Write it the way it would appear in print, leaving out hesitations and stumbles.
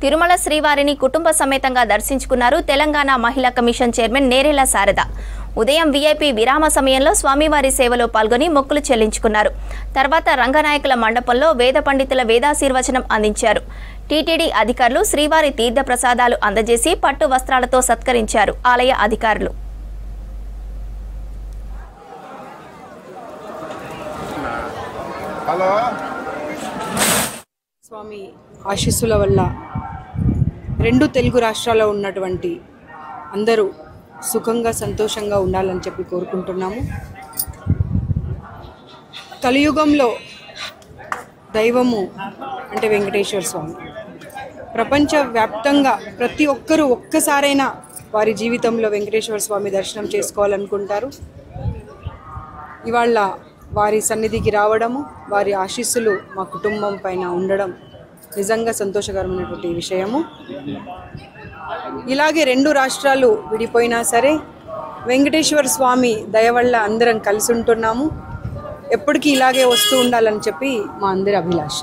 తిరుమల శ్రీవారిని కుటుంబ సమేతంగా దర్శించుకున్నారు తెలంగాణ మహిళా కమిషన్ చైర్మన్ నేరేళ్ల శారద. ఉదయం వీఐపీ విరామ సమయంలో స్వామివారి సేవలో పాల్గొని మొక్కులు చెల్లించుకున్నారు. తర్వాత రంగనాయకుల మండపంలో వేద పండితుల వేదాశీర్వచనం అందించారు. టీటీడీ అధికారులు శ్రీవారి తీర్థ ప్రసాదాలు అందజేసి పట్టు వస్త్రాలతో సత్కరించారు ఆలయ అధికారులు. స్వామి ఆశీస్సుల వల్ల రెండు తెలుగు రాష్ట్రాల్లో ఉన్నటువంటి అందరూ సుఖంగా సంతోషంగా ఉండాలని చెప్పి కోరుకుంటున్నాము. కలియుగంలో దైవము అంటే వెంకటేశ్వర స్వామి. ప్రపంచవ్యాప్తంగా ప్రతి ఒక్కరూ ఒక్కసారైనా వారి జీవితంలో వెంకటేశ్వర స్వామి దర్శనం చేసుకోవాలనుకుంటారు. ఇవాళ వారి సన్నిధికి రావడము, వారి ఆశీస్సులు మా కుటుంబం పైన ఉండడం నిజంగా సంతోషకరమైనటువంటి విషయము. ఇలాగే రెండు రాష్ట్రాలు విడిపోయినా సరే వెంకటేశ్వర స్వామి దయ వల్ల అందరం కలిసి ఉంటున్నాము. ఎప్పటికీ ఇలాగే వస్తూ ఉండాలని చెప్పి మా అందరి అభిలాష.